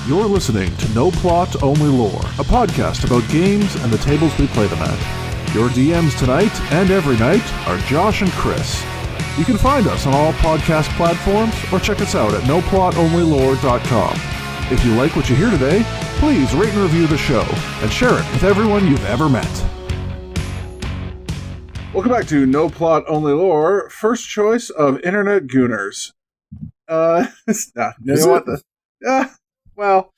You're listening to No Plot, Only Lore, a podcast about games and the tables we play them at. Your DMs tonight and every night are Josh and Kris. You can find us on all podcast platforms or check us out at noplotonlylore.com. If you like what you hear today, please rate and review the show and share it with everyone you've ever met. Welcome back to No Plot, Only Lore, first choice of internet gooners. Well,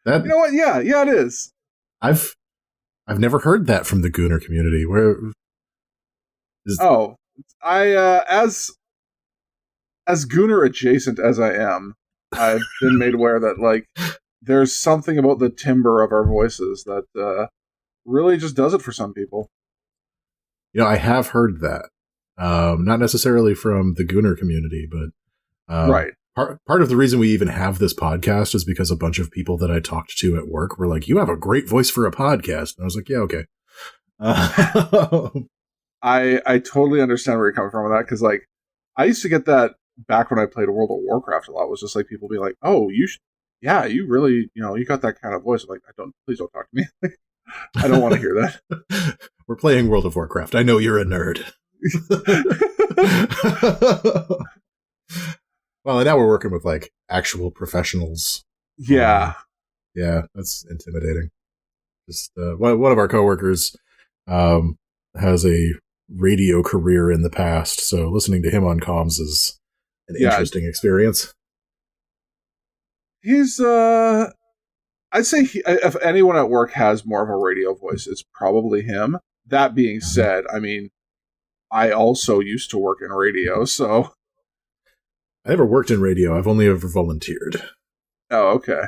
that, you know what? Yeah, it is. I've never heard that from the Gooner community. Where is? Oh, as Gooner adjacent as I am, I've been made aware that there's something about the timbre of our voices that really just does it for some people. You know, I have heard that. Not necessarily from the Gooner community, but right. Part of the reason we even have this podcast is because a bunch of people that I talked to at work were like, "You have a great voice for a podcast." And I was like, "Yeah, okay." I totally understand where you're coming from with that, because I used to get that back when I played World of Warcraft a lot. It was just people being like, "Oh, you really, you got that kind of voice." I'm like, please don't talk to me. I don't want to hear that. We're playing World of Warcraft. I know you're a nerd. Well, and now we're working with actual professionals. Yeah. Yeah, that's intimidating. Just one of our coworkers has a radio career in the past, so listening to him on comms is an interesting experience. He's I'd say if anyone at work has more of a radio voice, it's probably him. That being said, I mean, I also used to work in radio, so I never worked in radio. I've only ever volunteered. Oh, okay.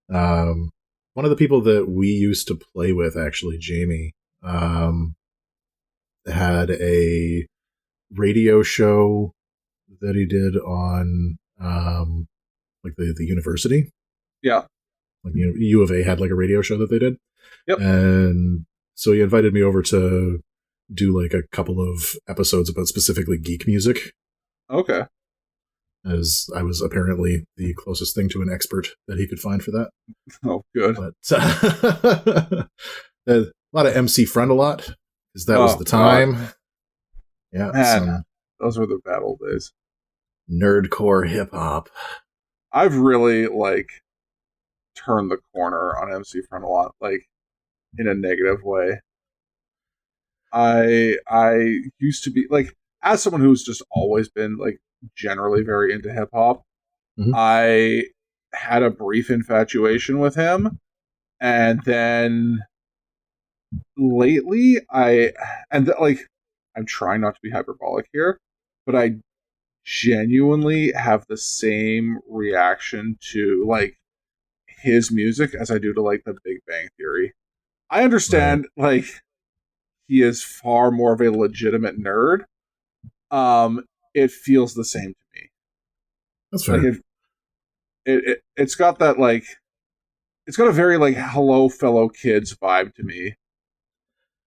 One of the people that we used to play with, actually, Jamie, had a radio show that he did on the university. Yeah. U of A had a radio show that they did. Yep. And so he invited me over to do a couple of episodes about specifically geek music. Okay. As I was apparently the closest thing to an expert that he could find for that. Oh, good. But a lot of MC Frontalot, because that was the time. God. Yeah, man, those were the bad old days. Nerdcore hip hop. I've really turned the corner on MC Frontalot, in a negative way. I used to be as someone who's just always been generally very into hip hop. Mm-hmm. I had a brief infatuation with him, and then lately I'm trying not to be hyperbolic here, but I genuinely have the same reaction to his music as I do to the Big Bang Theory. I understand he is far more of a legitimate nerd. It feels the same to me. That's fair. It's got that it's got a very hello fellow kids vibe to me.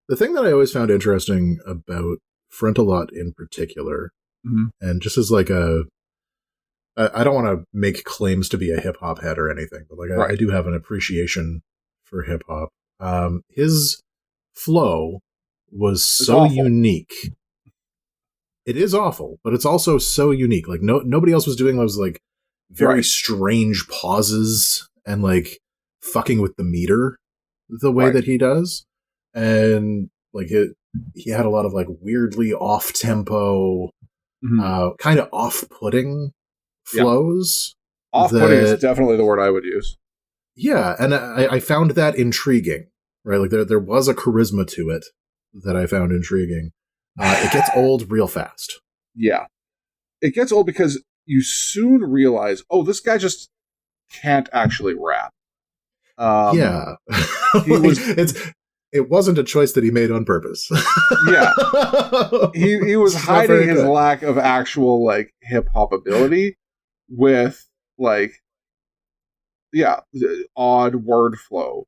The thing that I always found interesting about Frontalot in particular, mm-hmm. and just as I don't want to make claims to be a hip hop head or anything, but right. I do have an appreciation for hip hop. His flow was so awful. Unique. It is awful, but it's also so unique. Nobody else was doing those very right. strange pauses and fucking with the meter the way right. that he does. And he had a lot of weirdly off tempo, mm-hmm. kind of off-putting flows. Yeah. Off-putting is definitely the word I would use. Yeah, and I found that intriguing. Right, there was a charisma to it that I found intriguing. It gets old real fast. Yeah. It gets old because you soon realize, this guy just can't actually rap. Yeah. It wasn't a choice that he made on purpose. Yeah. He was hiding his lack of actual hip hop ability with odd word flow.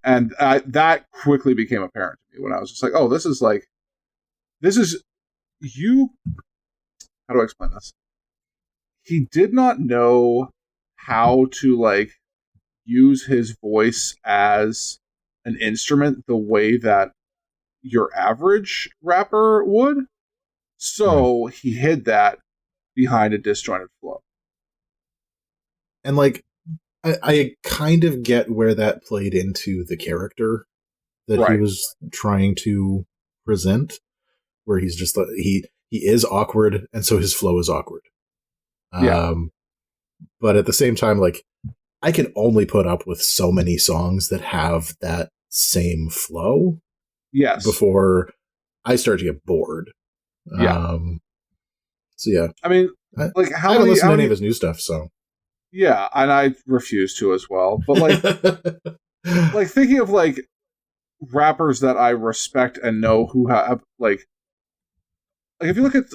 And that quickly became apparent to me when I was just this is you. How do I explain this? he did not know how to like use his voice as an instrument the way that your average rapper would. So he hid that behind a disjointed flow. And like, I kind of get where that played into the character that he was trying to present, where he's just he is awkward, and so his flow is awkward. But at the same time, like, I can only put up with so many songs that have that same flow. Yes. Before I start to get bored. Yeah. So yeah. I mean, like, I haven't listened to any of his new stuff, so. Yeah, and I refuse to as well. But like, like thinking of like rappers that I respect and know who have like if you look at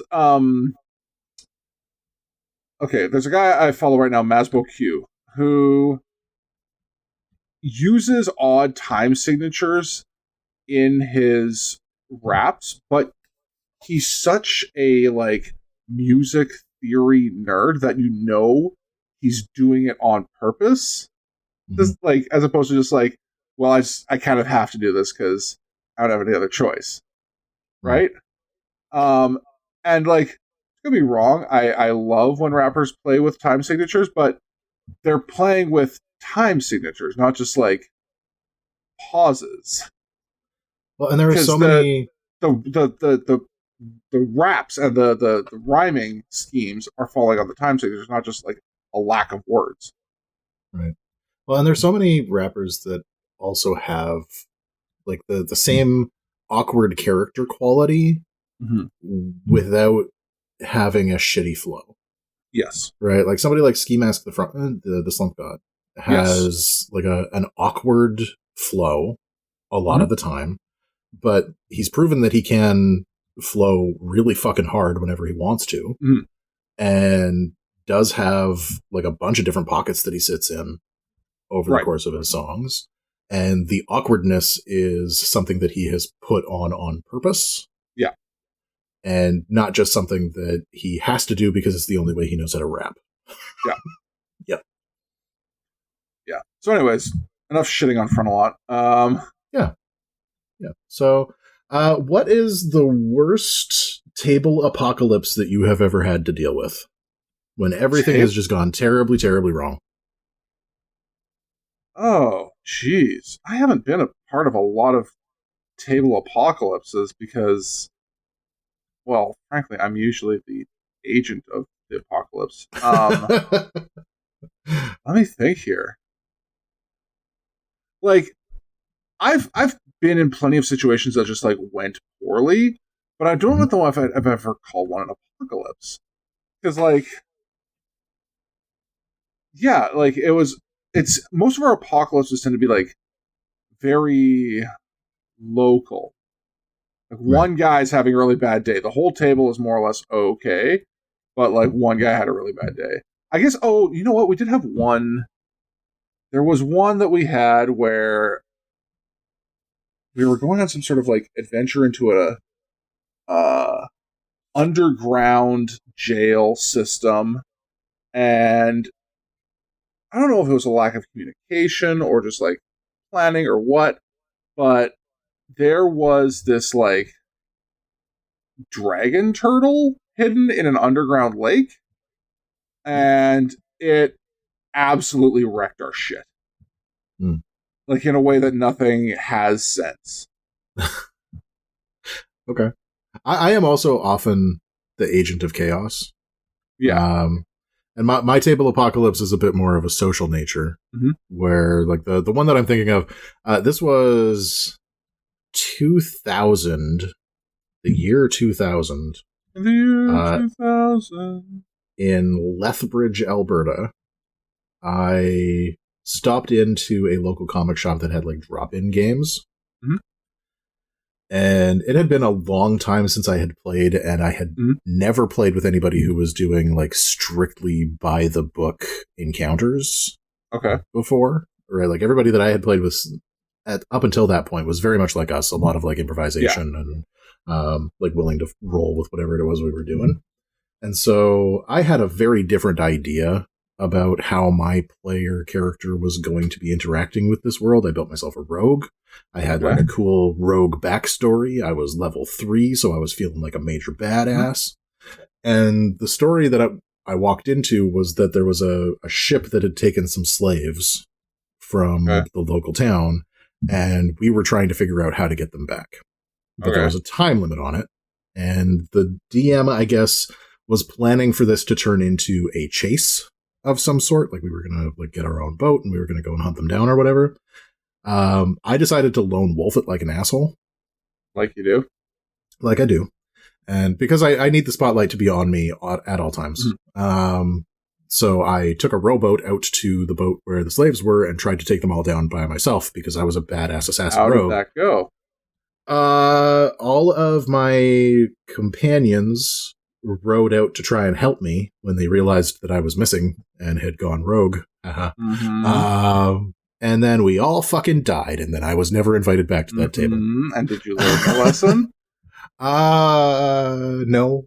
okay, there's a guy I follow right now, Masbo Q, who uses odd time signatures in his raps, but he's such a like music theory nerd that you know he's doing it on purpose. Just like, as opposed to just like, well, I kind of have to do this because I don't have any other choice, right? And like, don't be wrong, I love when rappers play with time signatures, but they're playing with time signatures, not just like pauses. Well, and there are so many the raps and the rhyming schemes are falling on the time signatures, not just like a lack of words. Right. Well, and there's so many rappers that also have like the same awkward character quality without having a shitty flow. Yes. Right. Like somebody like Ski Mask the Slump God has like an awkward flow a lot of the time, but he's proven that he can flow really fucking hard whenever he wants to, and does have like a bunch of different pockets that he sits in over the course of his songs. And the awkwardness is something that he has put on purpose. Yeah. And not just something that he has to do because it's the only way he knows how to rap. Yeah. Yep. Yeah. So anyways, enough shitting on Frontalot. Yeah. So, what is the worst table apocalypse that you have ever had to deal with? When everything has just gone terribly, terribly wrong. Oh, jeez. I haven't been a part of a lot of table apocalypses because, well, frankly, I'm usually the agent of the apocalypse. Let me think here. Like, I've been in plenty of situations that just like went poorly, but I don't know if I've ever called one an apocalypse. Because like, yeah, like it's most of our apocalypses tend to be like very local. Like one guy's having a really bad day. The whole table is more or less okay, but like one guy had a really bad day. I guess. Oh, you know what? We did have one. There was one that we had where we were going on some sort of like adventure into a underground jail system, and I don't know if it was a lack of communication or just like planning or what, but there was this like dragon turtle hidden in an underground lake, and it absolutely wrecked our shit. Like in a way that nothing has since. Okay. I am also often the agent of chaos. Yeah. And my table apocalypse is a bit more of a social nature, where like the one that I'm thinking of, this was 2000, the year 2000. The year 2000. In Lethbridge, Alberta. I stopped into a local comic shop that had like drop-in games. And it had been a long time since I had played, and I had never played with anybody who was doing like strictly by the book encounters before. Right? Like everybody that I had played with up until that point was very much like us, a lot of like improvisation and like willing to roll with whatever it was we were doing. And so I had a very different idea about how my player character was going to be interacting with this world. I built myself a rogue. I had like Okay. a cool rogue backstory. I was level 3, so I was feeling like a major badass. And the story that I walked into was that there was a ship that had taken some slaves from Okay. the local town, and we were trying to figure out how to get them back. But there Okay. was a time limit on it, and the DM, I guess, was planning for this to turn into a chase of some sort. Like we were gonna like get our own boat and we were gonna go and hunt them down or whatever. I decided to lone wolf it like an asshole, Like you do. like I do, and because I need the spotlight to be on me at all times. So I took a rowboat out to the boat where the slaves were and tried to take them all down by myself because I was a badass assassin How rogue. did that go? All of my companions rowed out to try and help me when they realized that I was missing and had gone rogue. And then we all fucking died, and then I was never invited back to that table. And did you learn the lesson? No.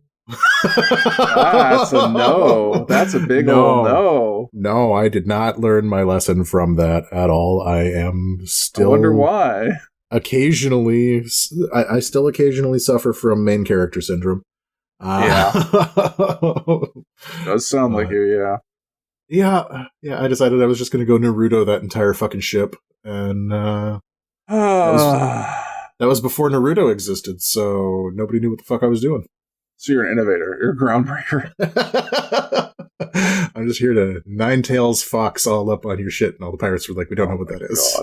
That's a no. That's a big old no. No, I did not learn my lesson from that at all. I am still. I wonder why. Occasionally, I still occasionally suffer from main character syndrome. Yeah. Does sound like you, yeah. Yeah, I decided I was just going to go Naruto that entire fucking ship, and that was before Naruto existed, so nobody knew what the fuck I was doing. So you're an innovator. You're a groundbreaker. I'm just here to nine tails fox all up on your shit, and all the pirates were like, we don't know what that is.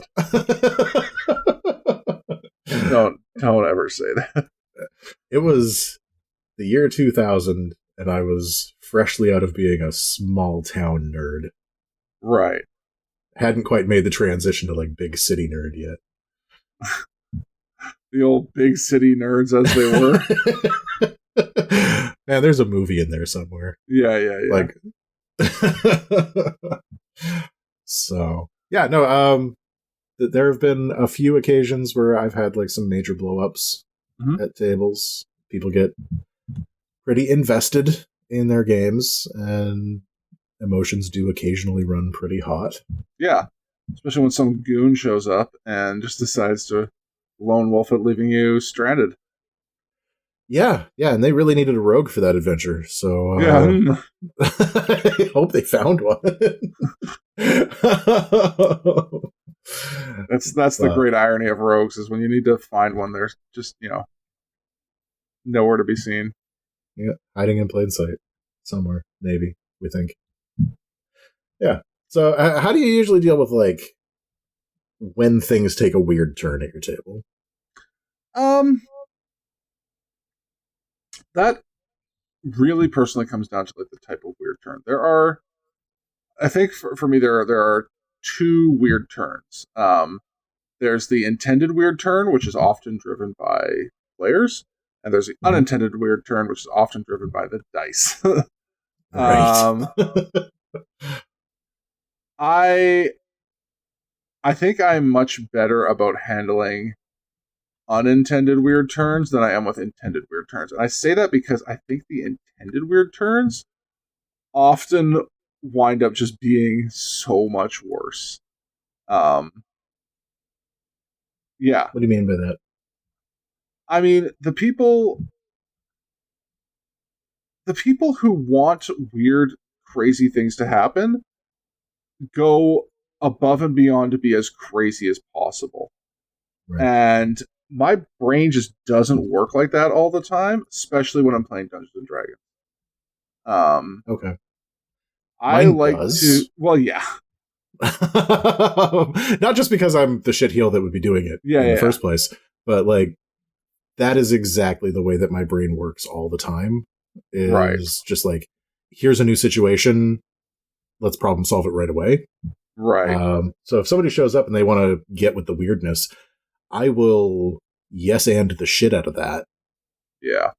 Don't ever say that. It was the year 2000, and I was freshly out of being a small town nerd. Right. Hadn't quite made the transition to like big city nerd yet. The old big city nerds as they were. Man, there's a movie in there somewhere. Yeah. Like, so yeah, no. There have been a few occasions where I've had like some major blow-ups at tables. People get pretty invested in their games, and emotions do occasionally run pretty hot. Yeah, especially when some goon shows up and just decides to lone wolf it, leaving you stranded. Yeah, and they really needed a rogue for that adventure, so yeah. I hope they found one. That's the great irony of rogues, is when you need to find one, there's just, nowhere to be seen. Yeah, hiding in plain sight somewhere, maybe, we think. Yeah. So how do you usually deal with like when things take a weird turn at your table? That really personally comes down to like the type of weird turn. There are, I think for me, there are two weird turns. There's the intended weird turn, which is often driven by players, and there's the unintended weird turn, which is often driven by the dice. Right. I think I'm much better about handling unintended weird turns than I am with intended weird turns. And I say that because I think the intended weird turns often wind up just being so much worse. Yeah. What do you mean by that? I mean, the people who want weird, crazy things to happen go above and beyond to be as crazy as possible. Right. And my brain just doesn't work like that all the time, especially when I'm playing Dungeons and Dragons. Okay. I like to. Well, yeah. Not just because I'm the shitheel that would be doing it in the first place, but like that is exactly the way that my brain works all the time. Is just like, here's a new situation, let's problem solve it right away. Right. So if somebody shows up and they want to get with the weirdness, I will yes and the shit out of that. Yeah.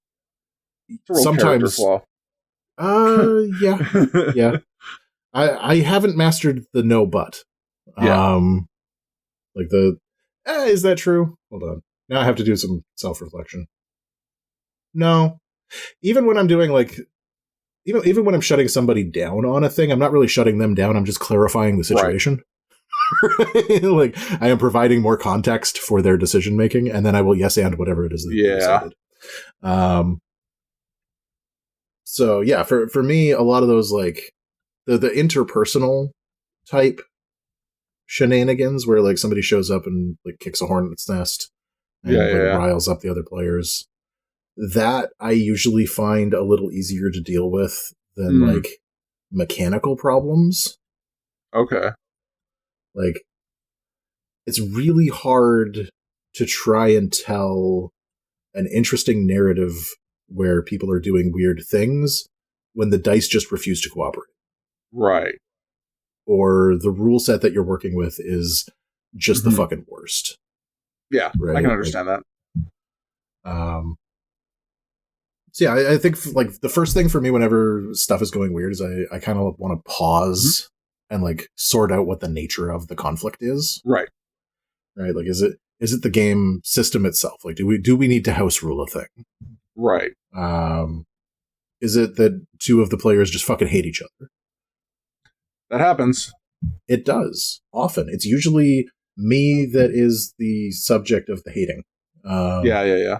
Sometimes. Yeah. I haven't mastered the no but. Yeah. Like the is that true? Hold on. Now I have to do some self-reflection. No. Even when I'm doing like even when I'm shutting somebody down on a thing, I'm not really shutting them down. I'm just clarifying the situation. Right. Like, I am providing more context for their decision making, and then I will yes and whatever it is that they decided. So yeah, for me, a lot of those, like the interpersonal type shenanigans where like somebody shows up and like kicks a hornet's nest and riles up the other players, that I usually find a little easier to deal with than like mechanical problems. Okay. Like, it's really hard to try and tell an interesting narrative where people are doing weird things when the dice just refuse to cooperate. Right. Or the rule set that you're working with is just the fucking worst. Yeah, right? I can understand that. So yeah, I think like the first thing for me whenever stuff is going weird is I kind of want to pause and like sort out what the nature of the conflict is. Right. Right. Like, is it the game system itself? Like, do we need to house rule a thing? Right. Is it that two of the players just fucking hate each other? That happens. It does. Often. It's usually me that is the subject of the hating. Yeah.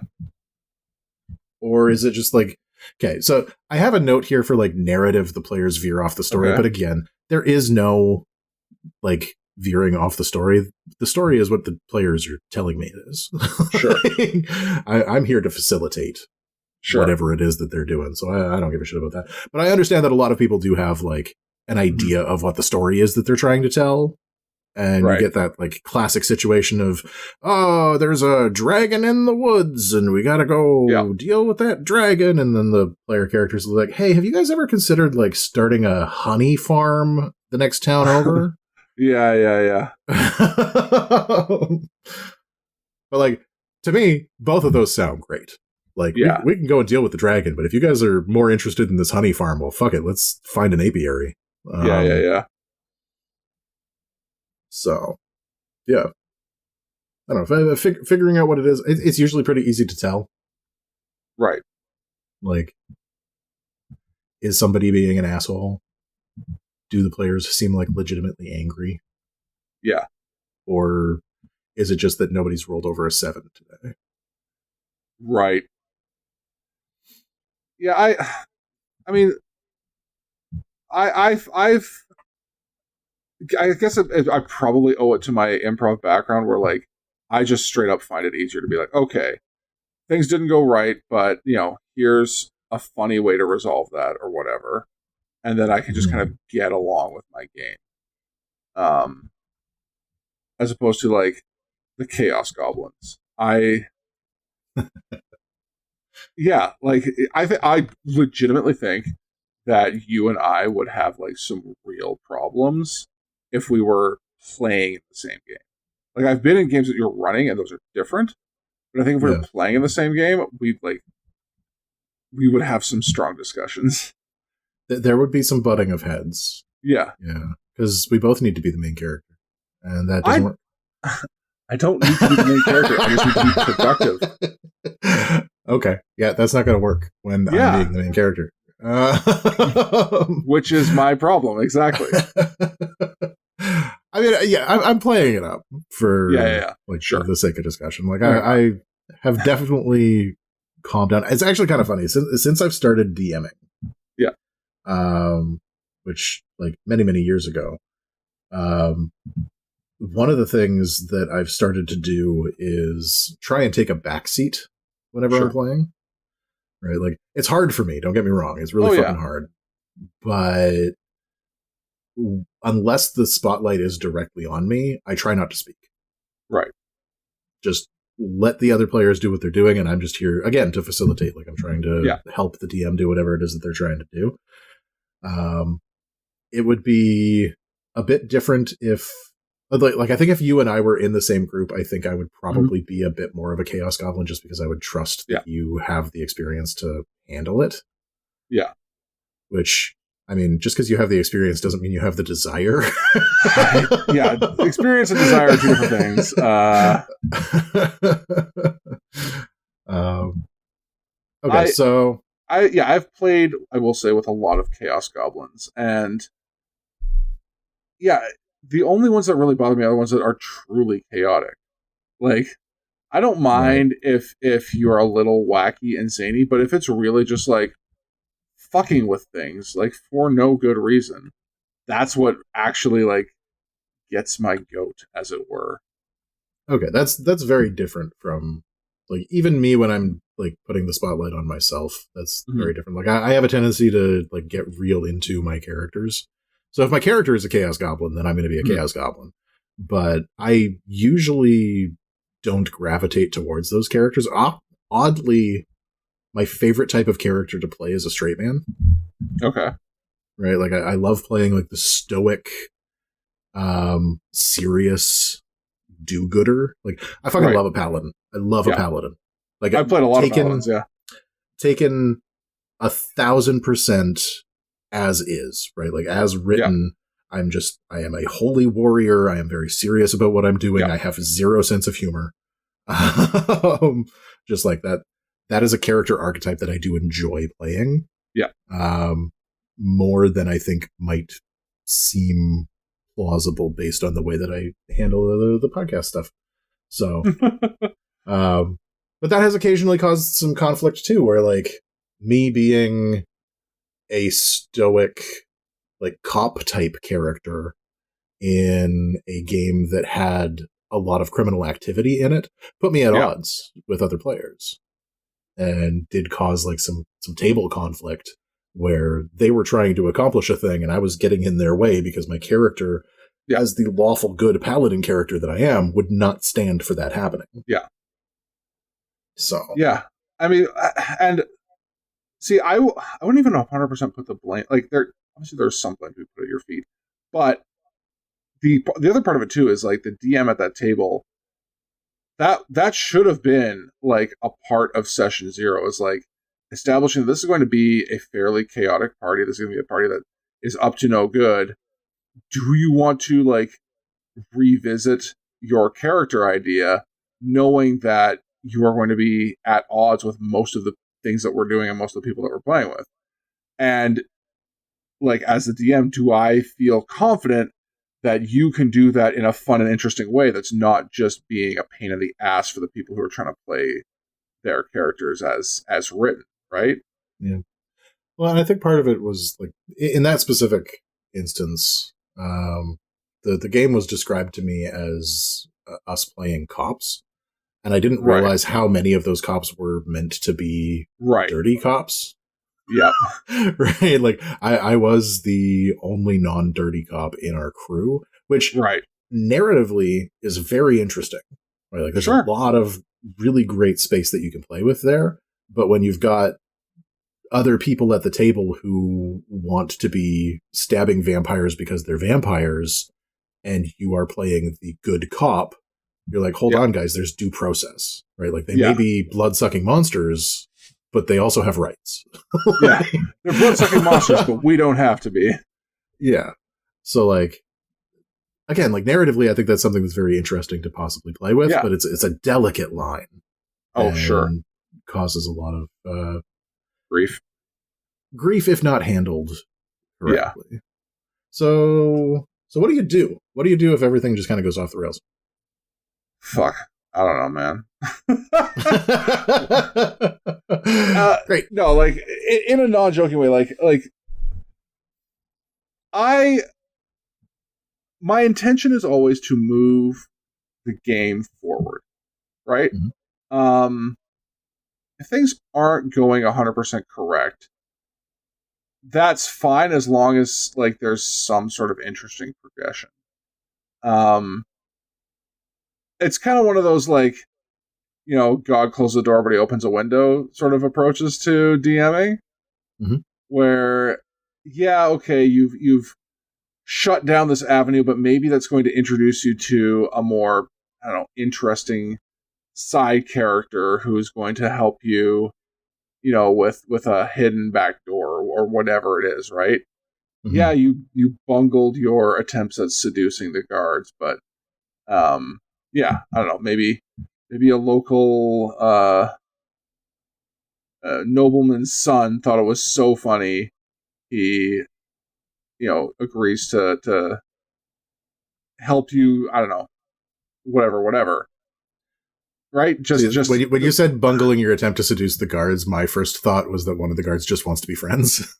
Or is it just like, okay, so I have a note here for like narrative, the players veer off the story. But again, there is no like veering off the story. The story is what the players are telling me it is. Sure. I'm here to facilitate whatever it is that they're doing. So I don't give a shit about that. But I understand that a lot of people do have like an idea of what the story is that they're trying to tell. And you get that like classic situation of, oh, there's a dragon in the woods and we got to go deal with that dragon. And then the player characters are like, hey, have you guys ever considered like starting a honey farm the next town over? Yeah. But like, to me, both of those sound great. Like, we can go and deal with the dragon, but if you guys are more interested in this honey farm, well, fuck it. Let's find an apiary. Yeah. So, yeah. I don't know. Figuring out what it is, it's usually pretty easy to tell. Right. Like, is somebody being an asshole? Do the players seem like legitimately angry? Yeah. Or is it just that nobody's rolled over a 7 today? Right. Yeah, I mean, I guess I probably owe it to my improv background where, like, I just straight up find it easier to be like, okay, things didn't go right, but, you know, here's a funny way to resolve that or whatever. And then I can just kind of get along with my game. As opposed to, like, the Chaos Goblins. Yeah, like, I legitimately think that you and I would have, like, some real problems if we were playing in the same game. Like, I've been in games that you're running, and those are different. But I think if we were playing in the same game, we would have some strong discussions. There would be some butting of heads. Yeah. Yeah. Because we both need to be the main character. And that doesn't work. I don't need to be the main character. I just need to be productive. Okay. Yeah, that's not going to work when I'm being the main character. Which is my problem, exactly. I mean, yeah, I'm playing it up for like sure. for the sake of discussion. Like, I have definitely calmed down. It's actually kind of funny since I've started DMing. Yeah. Which like many years ago. One of the things that I've started to do is try and take a backseat whenever I'm playing. Right, like, it's hard for me. Don't get me wrong; it's really fucking hard. But unless the spotlight is directly on me, I try not to speak. Right. Just let the other players do what they're doing, and I'm just here again to facilitate. Like, I'm trying to help the DM do whatever it is that they're trying to do. It would be a bit different if, like, I think if you and I were in the same group, I think I would probably be a bit more of a Chaos Goblin just because I would trust that you have the experience to handle it. Yeah. Which, I mean, just because you have the experience doesn't mean you have the desire. Yeah, experience and desire are two different things. Okay, so I've played, I will say, with a lot of Chaos Goblins, and yeah, the only ones that really bother me are the ones that are truly chaotic. Like, I don't Right. mind if you're a little wacky and zany, but if it's really just like fucking with things like for no good reason, that's what actually like gets my goat, as it were. Okay, that's very different from like even me when I'm like putting the spotlight on myself. That's Mm-hmm. very different. Like I have a tendency to like get real into my characters. So if my character is a chaos goblin, then I'm going to be a Mm-hmm. chaos goblin. But I usually don't gravitate towards those characters. Oddly, my favorite type of character to play is a straight man. Okay. Right? Like I love playing like the stoic, serious do-gooder. Like I fucking Right. love a paladin. I love a Yeah. paladin. Like I've played a lot of taken paladins. Yeah. taken 1,000% as is, right? Like as Yeah. written, I am a holy warrior. I am very serious about what I'm doing. Yeah. I have zero sense of humor. um, just like that. That is a character archetype that I do enjoy playing. Yeah. Um, more than I think might seem plausible based on the way that I handle the podcast stuff. So, um, but that has occasionally caused some conflict too, where like me being a stoic, like cop type character in a game that had a lot of criminal activity in it put me at Yeah. odds with other players and did cause like some table conflict where they were trying to accomplish a thing and I was getting in their way because my character, Yeah. as the lawful good paladin character that I am, would not stand for that happening. Yeah. So, Yeah. I mean, and see, I wouldn't even 100% put the blame. Like, obviously there's some blame to be put at your feet, but the other part of it too is like the DM at that table. That should have been like a part of session zero. Is like establishing this is going to be a fairly chaotic party. This is going to be a party that is up to no good. Do you want to like revisit your character idea, knowing that you are going to be at odds with most of the things that we're doing and most of the people that we're playing with? And like as the DM, do I feel confident that you can do that in a fun and interesting way that's not just being a pain in the ass for the people who are trying to play their characters as written, right? yeah. Well, and I think part of it was like in that specific instance, the game was described to me as us playing cops, and I didn't Right. realize how many of those cops were meant to be Right. dirty cops. Yeah. Right. Like I was the only non-dirty cop in our crew, which Right. narratively is very interesting. Right. Like there's Sure. a lot of really great space that you can play with there, but when you've got other people at the table who want to be stabbing vampires because they're vampires and you are playing the good cop, you're like, hold Yeah. on, guys, there's due process, right? Like they Yeah. may be blood-sucking monsters, but they also have rights. Yeah. They're blood-sucking monsters, but we don't have to be. Yeah. So like, again, like narratively, I think that's something that's very interesting to possibly play with, Yeah. but it's a delicate line. Oh, sure. Causes a lot of Grief. grief if not handled Yeah. correctly. So what do you do? What do you do if everything just kind of goes off the rails? Fuck. I don't know, man. Great. No, like in a non-joking way, like my intention is always to move the game forward, right? Mhm. If things aren't going 100% correct, that's fine as long as like there's some sort of interesting progression. It's kind of one of those like, God closes the door but he opens a window sort of approaches to DMing, Mhm. where yeah, okay, you've shut down this avenue, but maybe that's going to introduce you to a more, I don't know, interesting side character who's going to help you, with a hidden back door or whatever it is, right? Yeah, Mhm. you bungled your attempts at seducing the guards, but yeah, I don't know, maybe a local nobleman's son thought it was so funny, he, agrees to help you. I don't know, whatever. Right? Just when you said bungling your attempt to seduce the guards, my first thought was that one of the guards just wants to be friends.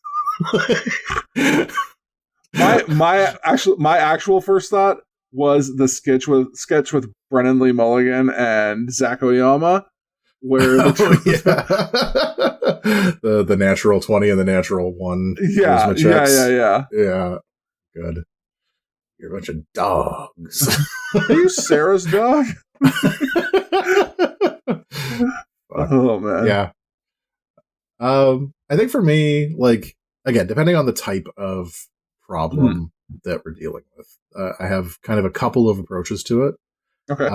my actual first thought was the sketch with Brennan Lee Mulligan and Zach Oyama, where the natural 20 and the natural 1 yeah, good. You're a bunch of dogs. Are you Sarah's dog? Oh man. Yeah. I think for me, like, again, depending on the type of problem that we're dealing with, I have kind of a couple of approaches to it. Okay.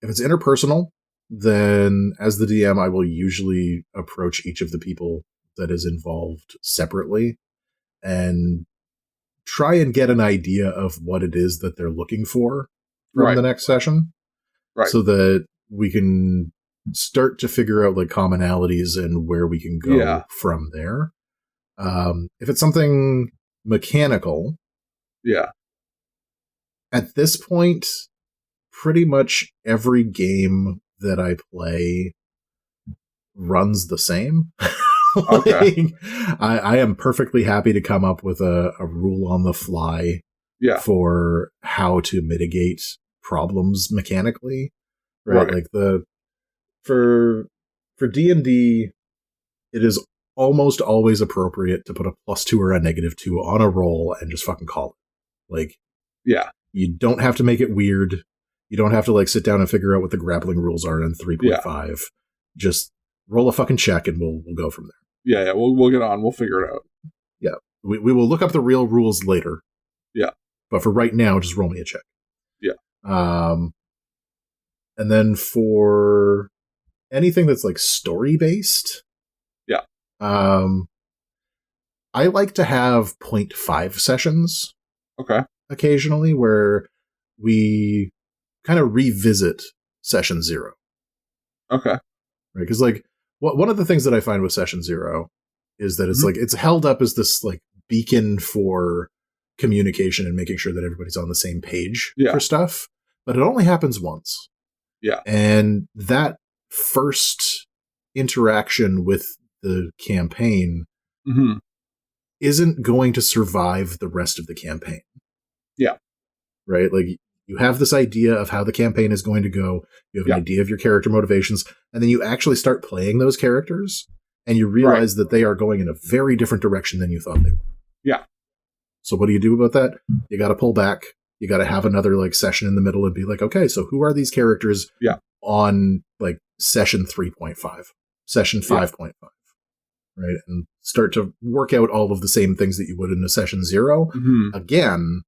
If it's interpersonal, then as the DM, I will usually approach each of the people that is involved separately and try and get an idea of what it is that they're looking for from the next session. Right. So that we can start to figure out like commonalities and where we can go from there. If it's something mechanical, at this point, pretty much every game that I play runs the same. Okay. I am perfectly happy to come up with a rule on the fly for how to mitigate problems mechanically. Right. Like for D&D, it is almost always appropriate to put a +2 or a -2 on a roll and just fucking call it. Like, you don't have to make it weird. You don't have to like sit down and figure out what the grappling rules are in 3.5. Just roll a fucking check and we'll go from there. Yeah, we'll get on. We'll figure it out. Yeah, we will look up the real rules later. Yeah, but for right now, just roll me a check. Yeah. And then for anything that's like story based, I like to have 0.5 sessions. Okay. Occasionally, where we kind of revisit session 0. Okay. Right, because like one of the things that I find with session 0 is that it's like it's held up as this like beacon for communication and making sure that everybody's on the same page for stuff, but it only happens once. Yeah. And that first interaction with the campaign isn't going to survive the rest of the campaign. Yeah. Right? Like, you have this idea of how the campaign is going to go. You have an idea of your character motivations, and then you actually start playing those characters, and you realize that they are going in a very different direction than you thought they were. Yeah. So what do you do about that? You got to pull back. You got to have another like session in the middle and be like, okay, so who are these characters on like session 3.5, session 5.5, right? And start to work out all of the same things that you would in a session 0 again,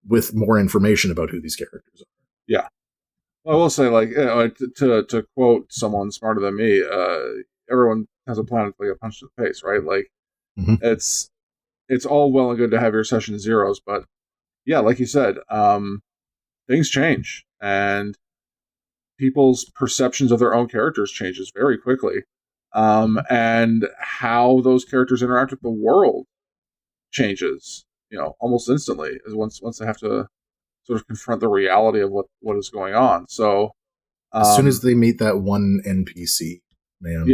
with more information about who these characters are. Yeah. Well, I will say, like, to quote someone smarter than me, everyone has a plan to get punched in the face, right? Like, it's all well and good to have your session 0s, but yeah, like you said, things change, and people's perceptions of their own characters changes very quickly, and how those characters interact with the world changes, almost instantly, as once they have to sort of confront the reality of what is going on. So as soon as they meet that one NPC, man,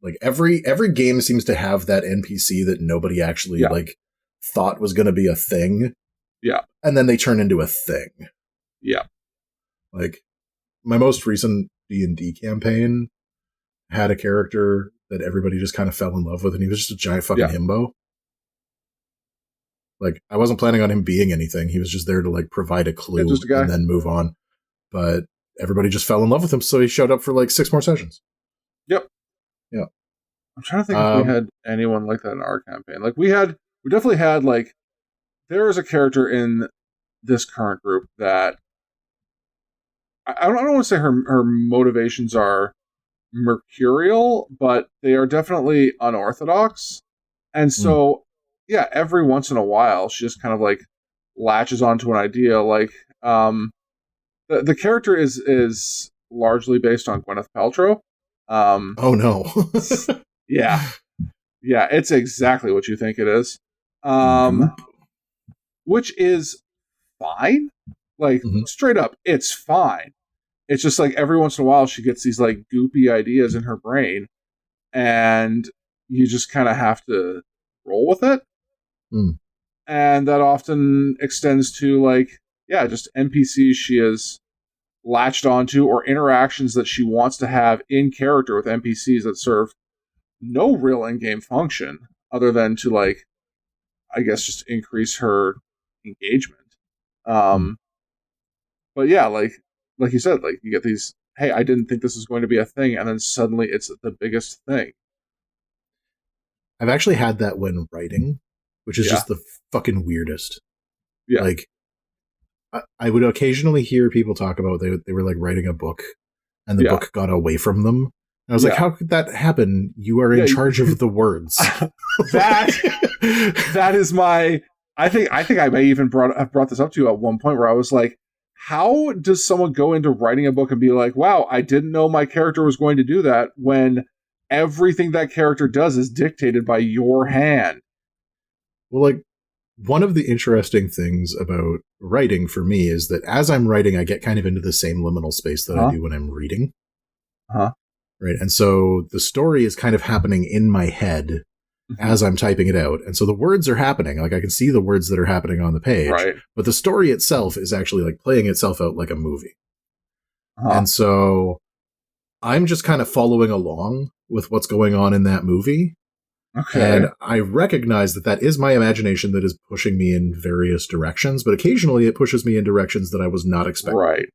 like every game seems to have that NPC that nobody actually like thought was going to be a thing. Yeah. And then they turn into a thing. Yeah. Like, my most recent D&D campaign had a character that everybody just kind of fell in love with, and he was just a giant fucking himbo. Like, I wasn't planning on him being anything. He was just there to like provide a clue and then move on. But everybody just fell in love with him, so he showed up for like 6 more sessions. Yep. Yeah. I'm trying to think if we had anyone like that in our campaign. Like, we definitely had, like, there is a character in this current group that I don't want to say her motivations are mercurial, but they are definitely unorthodox. And so, every once in a while, she just kind of like latches onto an idea. Like, the character is largely based on Gwyneth Paltrow. Oh no. Yeah. Yeah, it's exactly what you think it is. Which is fine. Like, straight up, it's fine. It's just like every once in a while she gets these like goopy ideas in her brain, and you just kind of have to roll with it. And that often extends to like, yeah, just NPCs she has latched onto, or interactions that she wants to have in character with NPCs that serve no real in-game function other than to like, I guess, just increase her engagement. But yeah, like you said, like you get these, hey, I didn't think this was going to be a thing, and then suddenly it's the biggest thing. I've actually had that when writing, which is just the fucking weirdest. Yeah. Like, I would occasionally hear people talk about they were like writing a book, and the book got away from them. And I was like, how could that happen? You are in charge of the words. That is my. I think I may even have brought this up to you at one point where I was like, how does someone go into writing a book and be like, wow, I didn't know my character was going to do that, when everything that character does is dictated by your hand? Well, like, one of the interesting things about writing for me is that as I'm writing, I get kind of into the same liminal space that I do when I'm reading. Right. And so the story is kind of happening in my head as I'm typing it out. And so the words are happening. Like, I can see the words that are happening on the page. Right. But the story itself is actually like playing itself out like a movie. And so I'm just kind of following along with what's going on in that movie. Okay. And I recognize that is my imagination that is pushing me in various directions, but occasionally it pushes me in directions that I was not expecting.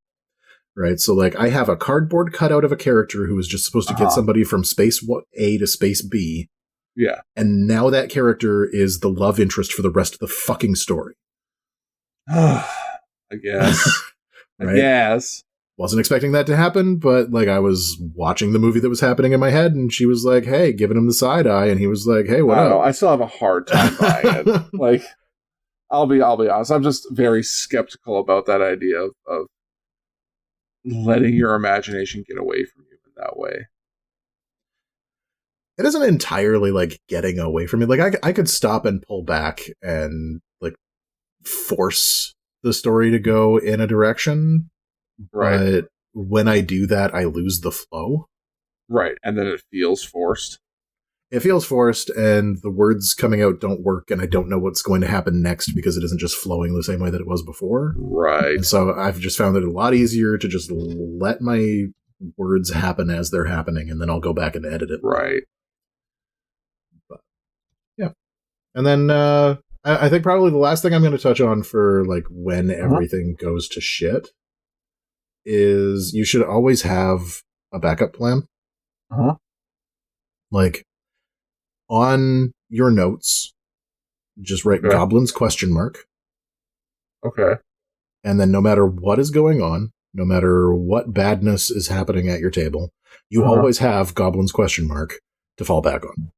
Right. So, like, I have a cardboard cutout of a character who was just supposed to get somebody from space A to space B. Yeah. And now that character is the love interest for the rest of the fucking story. I guess. Right? I guess. Wasn't expecting that to happen, but like, I was watching the movie that was happening in my head, and she was like, hey, giving him the side eye, and he was like, hey, what up? I still have a hard time buying it. Like, I'll be honest, I'm just very skeptical about that idea of letting your imagination get away from you in that way. It isn't entirely like getting away from me. Like, I could stop and pull back and like force the story to go in a direction. Right. But when I do that, I lose the flow. Right. And then it feels forced. It feels forced, and the words coming out don't work, and I don't know what's going to happen next because it isn't just flowing the same way that it was before. Right. And so I've just found it a lot easier to just let my words happen as they're happening, and then I'll go back and edit it. Right. But, yeah. And then I think probably the last thing I'm going to touch on for like when everything goes to shit is you should always have a backup plan. Like, on your notes, just write Goblins ? Okay. And then no matter what is going on, no matter what badness is happening at your table, you always have Goblins ? To fall back on.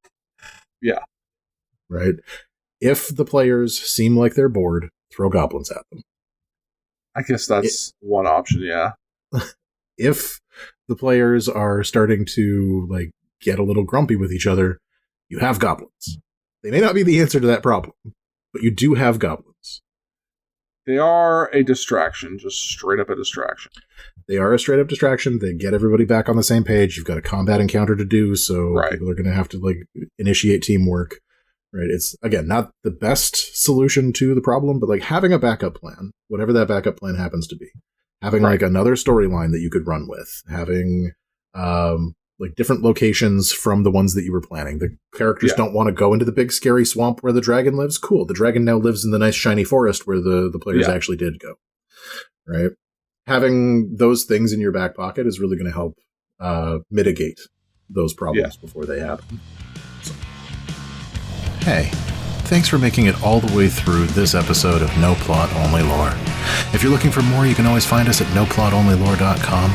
Yeah. Right? If the players seem like they're bored, throw goblins at them. I guess that's one option, yeah. If the players are starting to like get a little grumpy with each other, you have goblins. They may not be the answer to that problem, but you do have goblins. They are a distraction, just straight up a distraction. They are a straight up distraction. They get everybody back on the same page. You've got a combat encounter to do, so people are going to have to like initiate teamwork. Right? It's, again, not the best solution to the problem, but like having a backup plan, whatever that backup plan happens to be. Having like another storyline that you could run with. Having like different locations from the ones that you were planning. The characters don't want to go into the big scary swamp where the dragon lives. Cool. The dragon now lives in the nice shiny forest where the players actually did go. Right? Having those things in your back pocket is really going to help mitigate those problems before they happen. So. Hey, thanks for making it all the way through this episode of No Plot Only Lore. If you're looking for more, you can always find us at noplotonlylore.com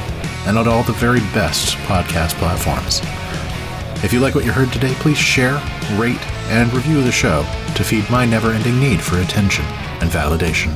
and on all the very best podcast platforms. If you like what you heard today, please share, rate, and review the show to feed my never-ending need for attention and validation.